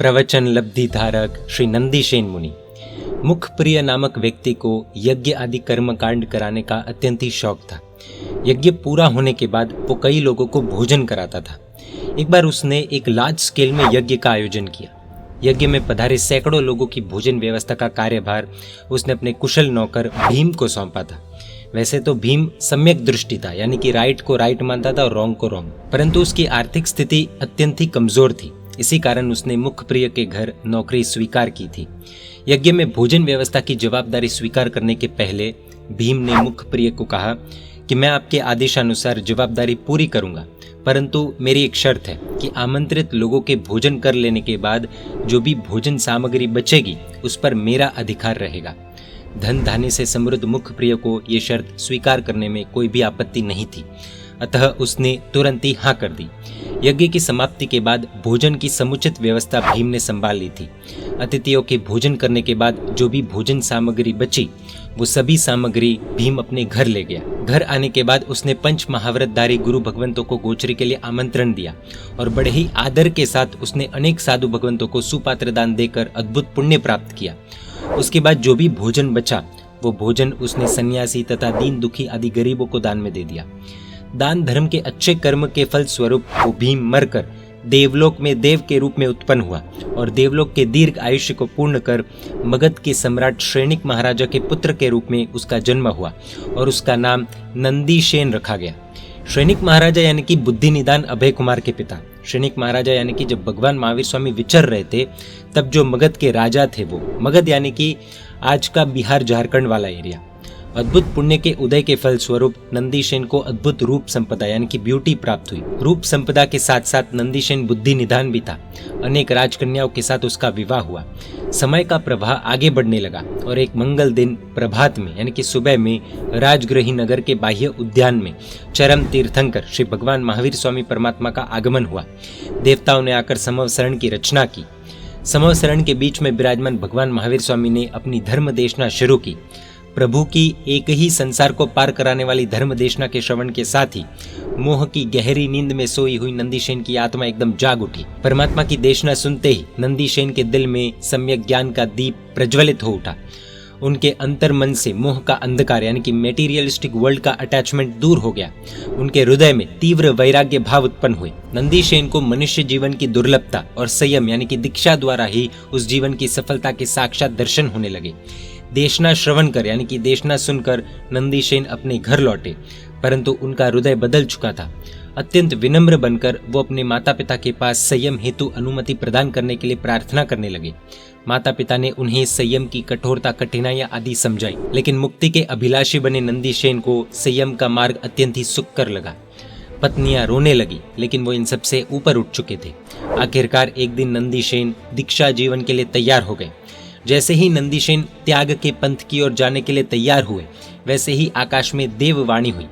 प्रवचन लब्धि धारक श्री नंदीशेन मुनि। मुखप्रिय नामक व्यक्ति को यज्ञ आदि कर्म कांड कराने का अत्यंत ही शौक था। यज्ञ पूरा होने के बाद वो कई लोगों को भोजन कराता था। एक बार उसने एक लार्ज स्केल में यज्ञ का आयोजन किया। यज्ञ में पधारे सैकड़ों लोगों की भोजन व्यवस्था का कार्यभार उसने अपने कुशल नौकर भीम को सौंपा था। वैसे तो भीम सम्यक दृष्टि था, यानी कि राइट को राइट मानता था और रॉन्ग को रॉन्ग, परंतु उसकी आर्थिक स्थिति अत्यंत ही कमजोर थी। इसी कारण उसने मुखप्रिय के घर नौकरी स्वीकार की थी। यज्ञ में भोजन व्यवस्था की जवाबदारी स्वीकार करने के पहले भीम ने मुखप्रिय को कहा कि मैं आपके आदेशानुसार जवाबदारी पूरी करूंगा, परंतु मेरी एक शर्त है कि आमंत्रित लोगों के भोजन कर लेने के बाद जो भी भोजन सामग्री बचेगी उस पर मेरा अधिकार रहेगा। धन धान्य से समृद्ध मुखप्रिय को ये शर्त स्वीकार करने में कोई भी आपत्ति नहीं थी, अतः उसने तुरंत ही हाँ कर दी। यज्ञ की समाप्ति के बाद भोजन की समुचित व्यवस्था भीम ने संभाल ली थी। अतिथियों के भोजन करने के बाद जो भी भोजन सामग्री बची वो सभी सामग्री भीम अपने घर ले गया। घर आने के बाद उसने पंच महाव्रतधारी गुरु भगवंतों को गोचरी के लिए आमंत्रण दिया और बड़े ही आदर के साथ उसने अनेक साधु भगवंतों को सुपात्र दान देकर अद्भुत पुण्य प्राप्त किया। उसके बाद जो भी भोजन बचा वो भोजन उसने सन्यासी तथा दीन दुखी आदि गरीबों को दान में दे दिया। दान धर्म के अच्छे कर्म के फल स्वरूप वो भीम मरकर देवलोक में देव के रूप में उत्पन्न हुआ और देवलोक के दीर्घ आयुष्य को पूर्ण कर मगध के सम्राट श्रेणिक महाराजा के पुत्र के रूप में उसका जन्म हुआ और उसका नाम नंदीशेन रखा गया। श्रेणिक महाराजा यानी कि बुद्धि निदान अभय कुमार के पिता। श्रेणिक महाराजा यानी कि जब भगवान महावीर स्वामी विचर रहे थे तब जो मगध के राजा थे वो मगध यानी कि आज का बिहार झारखंड वाला एरिया। अद्भुत पुण्य के उदय के फल स्वरूप नंदीशेन को अद्भुत रूप संपदा यानी कि ब्यूटी प्राप्त हुई। रूप संपदा के साथ साथ नंदीशेन बुद्धि निधान भी था। अनेक राजकन्याओं के साथ उसका विवाह हुआ। समय का प्रवाह आगे बढ़ने लगा और एक मंगल दिन प्रभात में यानी कि सुबह में राजगृही नगर के बाह्य उद्यान में चरम तीर्थंकर श्री भगवान महावीर स्वामी परमात्मा का आगमन हुआ। देवताओं ने आकर समवसरण की रचना की। समवसरण के बीच में विराजमान भगवान महावीर स्वामी ने अपनी धर्म देशना शुरू की। प्रभु की एक ही संसार को पार कराने वाली धर्म देशना के श्रवण के साथ ही मोह की गहरी नींद में सोई हुई नंदीशेन की आत्मा एकदम जाग उठी। परमात्मा की देशना सुनते ही नंदीशेन के दिल में सम्यक ज्ञान का दीप प्रज्वलित हो उठा। उनके अंतर मन से मोह का अंधकार यानी कि मेटीरियलिस्टिक वर्ल्ड का अटैचमेंट दूर हो गया। उनके हृदय में तीव्र वैराग्य भाव उत्पन्न हुए। नंदीशेन को मनुष्य जीवन की दुर्लभता और संयम यानी कि दीक्षा द्वारा ही उस जीवन की सफलता के साक्षात दर्शन होने लगे। देशना श्रवण कर यानी कि देशना सुनकर नंदीशेन अपने घर लौटे, परंतु उनका हृदय बदल चुका था। अत्यंत विनम्र बनकर वो अपने माता पिता के पास संयम हेतु अनुमति प्रदान करने के लिए प्रार्थना करने लगे। माता पिता ने उन्हें संयम की कठोरता कठिनाइयां आदि समझाई, लेकिन मुक्ति के अभिलाषी बने नंदीशेन को संयम का मार्ग अत्यंत ही सुखकर लगा। पत्नियां रोने लगी, लेकिन वो इन सबसे ऊपर उठ चुके थे। आखिरकार एक दिन नंदीशेन दीक्षा जीवन के लिए तैयार हो गए। जैसे ही नंदीशेन त्याग के पंथ की ओर जाने के लिए तैयार हुए, वैसे ही आकाश में देववाणी हुई,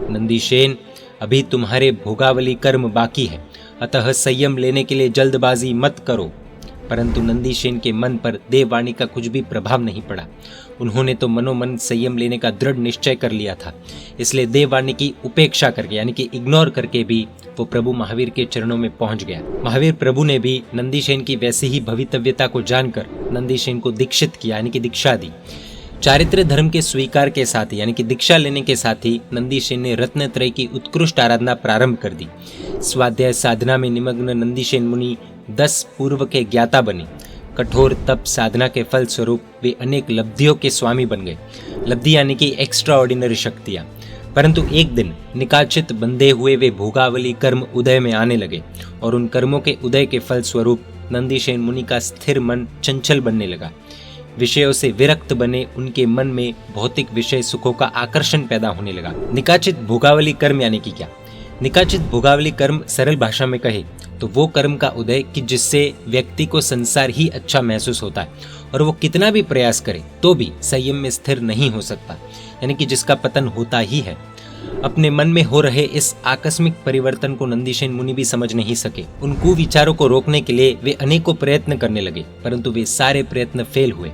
नंदीशेन अभी तुम्हारे भोगावली कर्म बाकी है, अतः संयम लेने के लिए जल्दबाजी मत करो। परंतु नंदीशेन के मन पर देववाणी का कुछ भी प्रभाव नहीं पड़ा। उन्होंने तो मनोमन संयम लेने का दृढ़ निश्चय कर लिया था, इसलिए देववाणी की उपेक्षा करके यानी कि इग्नोर करके भी वो प्रभु महावीर के चरणों में पहुंच गया। महावीर प्रभु ने भी नंदीशेन की वैसी ही भवितव्यता को जानकर नंदीशेन को दीक्षित किया यानी कि दीक्षा दी। चारित्र्य धर्म के स्वीकार के साथ ही यानी कि दीक्षा लेने के साथ ही नंदीशेन ने रत्नत्रय की उत्कृष्ट आराधना प्रारंभ कर दी। स्वाध्याय साधना में निमग्न नंदीशेन मुनि 10 पूर्व के ज्ञाता बने। कठोर तप साधना के फल स्वरूप वे अनेक लब्धियों के स्वामी बन गए। लब्धि यानी कि एक्स्ट्रा ऑर्डिनरी शक्तियां। परंतु एक दिन निकाचित बंधे हुए वे भोगावली कर्म उदय में आने लगे और उन कर्मों के उदय के फल स्वरूप नंदीशेन मुनि का स्थिर मन चंचल बनने लगा। विषयों से विरक्त बने उनके मन में भौतिक विषय सुखों का आकर्षण पैदा होने लगा। निकाचित भोगावली कर्म यानी कि क्या? निकाचित भोगावली कर्म सरल भाषा में कहे तो वो कर्म का उदय कि जिससे व्यक्ति को संसार ही अच्छा महसूस होता है और वो कितना भी प्रयास करे तो भी संयम में स्थिर नहीं हो सकता, यानी कि जिसका पतन होता ही है। अपने मन में हो रहे इस आकस्मिक परिवर्तन को नंदीशेन मुनि भी समझ नहीं सके। उन कुविचारों को रोकने के लिए वे अनेकों प्रयत्न करने लगे, परंतु वे सारे प्रयत्न फेल हुए।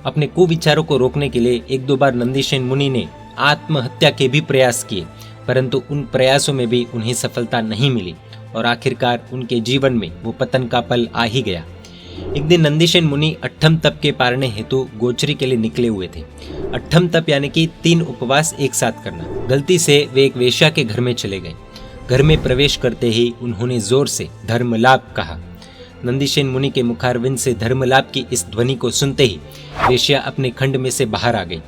अपने कुविचारों को रोकने के लिए एक दो बार नंदीशेन मुनि ने आत्महत्या के भी प्रयास किए, परंतु उन प्रयासों में भी उन्हें सफलता नहीं मिली और आखिरकार उनके जीवन में वो पतन का पल आ ही गया। एक दिन नंदीसेन मुनि अट्ठम तप के पारने हेतु गोचरी के लिए निकले हुए थे। अट्ठम तप यानी कि 3 उपवास एक साथ करना। गलती से वे एक वेश्या के घर में चले गए। घर में प्रवेश करते ही उन्होंने जोर से धर्मलाप कहा। नंदीसेन मुनि के मुखारविंद से धर्मलाप की इस ध्वनि को सुनते ही वेश्या अपने खंड में से बाहर आ गई।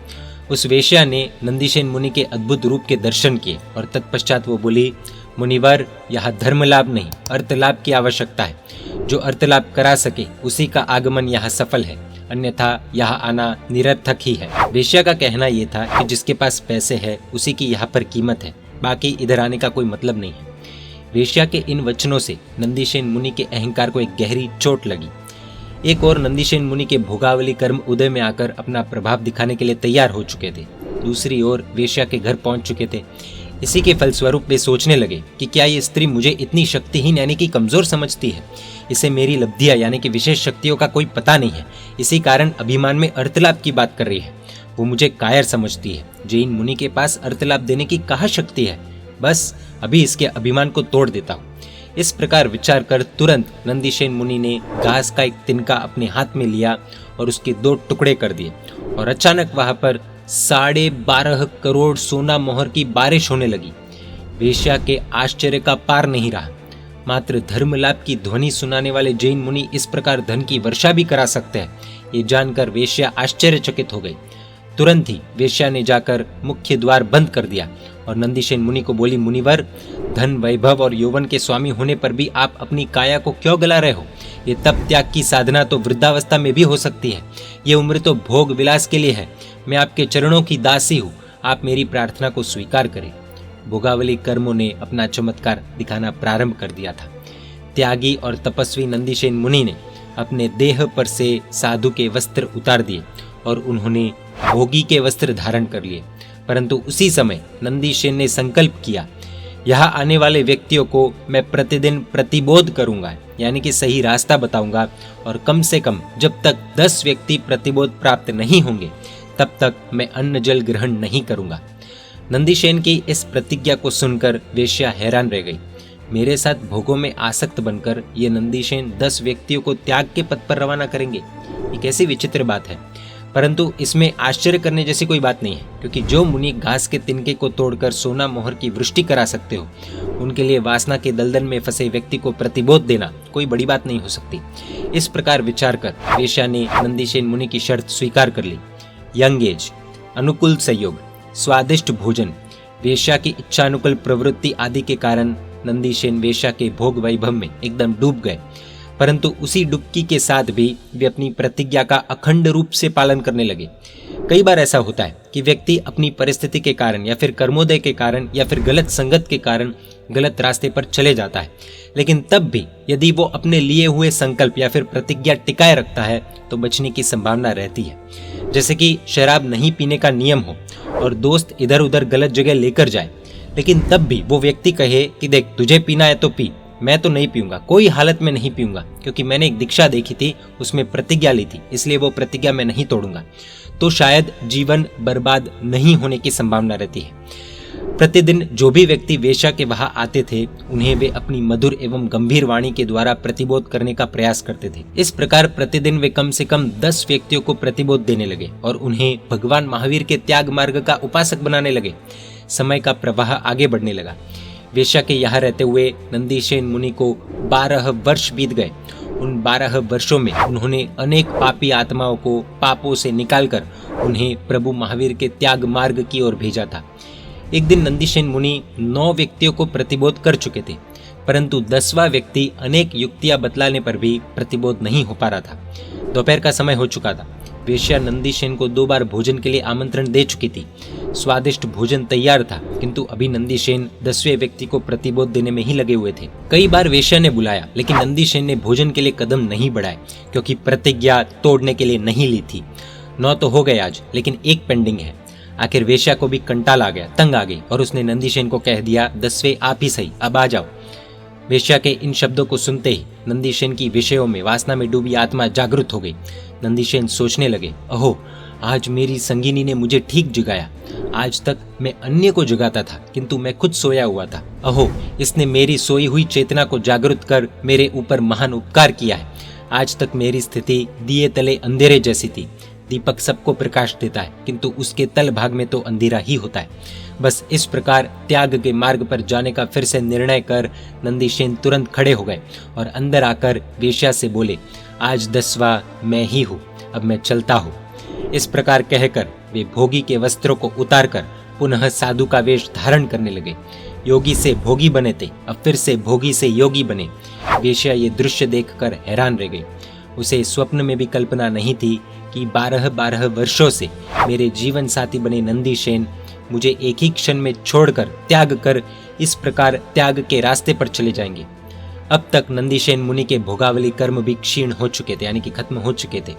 उस वेश्या ने नंदीसेन मुनि के अद्भुत रूप के दर्शन किए और तत्पश्चात वो बोली, मुनिवर, यहाँ धर्मलाप नहीं अर्थलाप की आवश्यकता है। जो अर्थलाप करा सके उसी का आगमन यहाँ सफल है, अन्यथा यहाँ आना निरर्थक ही है। वेश्या का कहना ये था कि जिसके पास पैसे है उसी की यहाँ पर कीमत है, बाकी इधर आने का कोई मतलब नहीं है। वेश्या के इन वचनों से नंदीसेन मुनि के अहंकार को एक गहरी चोट लगी। एक और नंदीसेन मुनि के भोगावली कर्म उदय में आकर अपना प्रभाव दिखाने के लिए तैयार हो चुके थे। दूसरी ओर वेश्या के घर पहुंच चुके थे। इसी के फलस्वरूप वे सोचने लगे कि क्या ये स्त्री मुझे इतनी शक्तिहीन यानी कि कमजोर समझती है। इसे मेरी लब्धियां यानी कि विशेष शक्तियों का कोई पता नहीं है। इसी कारण अभिमान में अर्थलाभ की बात कर रही है। वो मुझे कायर समझती है। जैन मुनि के पास अर्थलाभ देने की कहाँ शक्ति है। बस अभी इसके अभिमान को तोड़ देता हूँ। इस प्रकार विचार कर तुरंत नंदीसेन मुनि ने घास का एक तिनका अपने हाथ में लिया और उसके 2 टुकड़े कर दिए और अचानक वहां पर 12.5 करोड़ सोना मोहर की बारिश होने लगी। वेश्या के आश्चर्य का पार नहीं रहा। मात्र धर्मलाभ की ध्वनि सुनाने वाले जैन मुनि इस प्रकार धन की वर्षा भी करा सकते हैं, ये जानकर वेश्या आश्चर्यचकित हो गई। तुरंत ही वेश्या ने जाकर मुख्य द्वार बंद कर दिया और नंदीसेन मुनि को बोली, मुनिवर, धन वैभव और यौवन के स्वामी होने पर भी आप अपनी काया को क्यों गला रहे हो। ये तप त्याग की साधना तो वृद्धावस्था में भी हो सकती है। ये उम्र तो भोग विलास के लिए है। मैं आपके चरणों की दासी हूँ, आप मेरी प्रार्थना को स्वीकार करें। भोगावली कर्मों ने अपना चमत्कार दिखाना प्रारंभ कर दिया था। त्यागी और तपस्वी नंदीसेन मुनि ने अपने देह पर से साधु के वस्त्र उतार दिए और उन्होंने भोगी के वस्त्र धारण कर लिए। परंतु उसी समय नंदीसेन ने संकल्प किया, यहाँ आने वाले व्यक्तियों को मैं प्रतिदिन प्रतिबोध करूंगा, यानी कि सही रास्ता बताऊंगा, और कम से कम जब तक 10 व्यक्ति प्रतिबोध प्राप्त नहीं होंगे तब तक मैं अन्न जल ग्रहण नहीं करूंगा। नंदीसेन की इस प्रतिज्ञा को सुनकर वेश्या हैरान रह गई। मेरे साथ भोगों में आसक्त बनकर ये नंदीसेन 10 व्यक्तियों को त्याग के पथ पर रवाना करेंगे। ये कैसी विचित्र बात है। परंतु इसमें आश्चर्य करने जैसी कोई बात नहीं है, क्योंकि जो मुनि घास के तिनके को तोड़कर सोना मोहर की वृष्टि करा सकते हो, उनके लिए वासना के दलदल में फंसे व्यक्ति को प्रतिबोध देना कोई बड़ी बात नहीं हो सकती। इस प्रकार विचार कर वेश्या ने नंदीसेन मुनि की शर्त स्वीकार कर ली। यंग एज, अनुकूल संयोग, स्वादिष्ट भोजन, वेश्या की इच्छानुकूल प्रवृत्ति आदि के कारण नंदीसेन वेश्या के भोग वैभव में एकदम डूब गए। परंतु उसी डुबकी के साथ भी वे अपनी प्रतिज्ञा का अखंड रूप से पालन करने लगे। कई बार ऐसा होता है कि व्यक्ति अपनी परिस्थिति के कारण या फिर कर्मोदय के कारण या फिर गलत संगत के कारण गलत रास्ते पर चले जाता है, लेकिन तब भी यदि वो अपने लिए हुए संकल्प या फिर प्रतिज्ञा टिकाए रखता है तो बचने की संभावना रहती है। जैसे कि शराब नहीं पीने का नियम हो और दोस्त इधर उधर गलत जगह लेकर जाए, लेकिन तब भी वो व्यक्ति कहे कि देख, तुझे पीना है तो पी, मैं तो नहीं पीऊंगा, कोई हालत में नहीं पीऊंगा, क्योंकि मैंने एक दीक्षा देखी थी, उसमें प्रतिज्ञा ली थी, इसलिए वो प्रतिज्ञा मैं नहीं तोड़ूंगा, तो शायद जीवन बर्बाद नहीं होने की संभावना रहती है। प्रतिदिन जो भी व्यक्ति वेश्या के वहां आते थे, उन्हें वे अपनी मधुर एवं गंभीर वाणी के द्वारा प्रतिबोध करने का प्रयास करते थे। इस प्रकार प्रतिदिन वे कम से कम 10 व्यक्तियों को प्रतिबोध देने लगे और उन्हें भगवान महावीर के त्याग मार्ग का उपासक बनाने लगे। समय का प्रवाह आगे बढ़ने लगा। वेश्या के यहाँ रहते हुए नंदीसेन मुनि को 12 वर्ष बीत गए। उन 12 वर्षों में उन्होंने अनेक पापी आत्माओं को पापों से निकालकर उन्हें प्रभु महावीर के त्याग मार्ग की ओर भेजा था। एक दिन नंदीसेन मुनि 9 व्यक्तियों को प्रतिबोध कर चुके थे, परंतु 10वां व्यक्ति अनेक युक्तियां बतलाने पर भी प्रतिबोध नहीं हो पा रहा था। दोपहर का समय हो चुका था। वेश्या नंदीसेन को 2 बार भोजन के लिए आमंत्रण दे चुकी थी। स्वादिष्ट भोजन तैयार था, किंतु अभी नंदीसेन 10वें व्यक्ति को प्रतिबोध देने में ही लगे हुए थे। कई बार वेश्या ने बुलाया, लेकिन नंदीसेन ने भोजन के लिए कदम नहीं बढ़ाए, क्योंकि प्रतिज्ञा तोड़ने के लिए नहीं ली थी। 9 तो हो गए आज, लेकिन एक पेंडिंग है। आखिर वेश्या को भी कंटाल आ गया, तंग आ गई, और उसने नंदीसेन को कह दिया, 10वें आप ही सही, अब आ जाओ। वेश्या के इन शब्दों को सुनते ही नंदीसेन की विषयों में वासना में डूबी आत्मा जागृत हो गई। नंदीसेन सोचने लगे, अहो, आज मेरी संगिनी ने मुझे ठीक जगाया। आज तक मैं अन्य को जगाता था, किंतु मैं खुद सोया हुआ था। अहो, इसने मेरी सोई हुई चेतना को जागृत कर मेरे ऊपर महान उपकार किया है। आज तक मेरी स्थिति दिए तले अंधेरे जैसी थी। दीपक सबको प्रकाश देता है, किंतु उसके तल भाग में तो अंधेरा ही होता है। बस इस प्रकार त्याग के मार्ग पर जाने का फिर से निर्णय कर नंदीसेन तुरंत खड़े हो गए और अंदर आकर वेश्या से बोले, आज 10वां मैं ही हूँ, अब मैं चलता हूँ। इस प्रकार कहकर वे भोगी के वस्त्रों को उतारकर पुनः साधु का वेश धारण करने लगे। योगी से भोगी बने थे, अब फिर से भोगी से योगी बने। वेश्या ये दृश्य देखकर हैरान रह गई। उसे स्वप्न में भी कल्पना नहीं थी कि 12 वर्षों से मेरे जीवन साथी बने नंदीसेन मुझे एक ही क्षण में छोड़कर त्याग कर इस प्रकार त्याग के रास्ते पर चले जाएंगे। अब तक नंदीसेन मुनि के भोगावली कर्म भी क्षीण हो चुके थे, यानी कि खत्म हो चुके थे।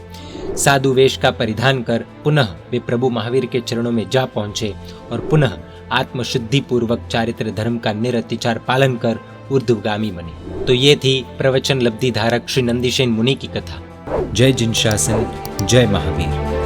साधु वेश का परिधान कर पुनः वे प्रभु महावीर के चरणों में जा पहुंचे और पुनः आत्मशुद्धि पूर्वक चारित्र धर्म का निरतिचार पालन कर ऊर्ध्वगामी बने। तो ये थी प्रवचन लब्धि धारक श्री नंदीसेन मुनि की कथा। जय जिनशासन, जय महावीर।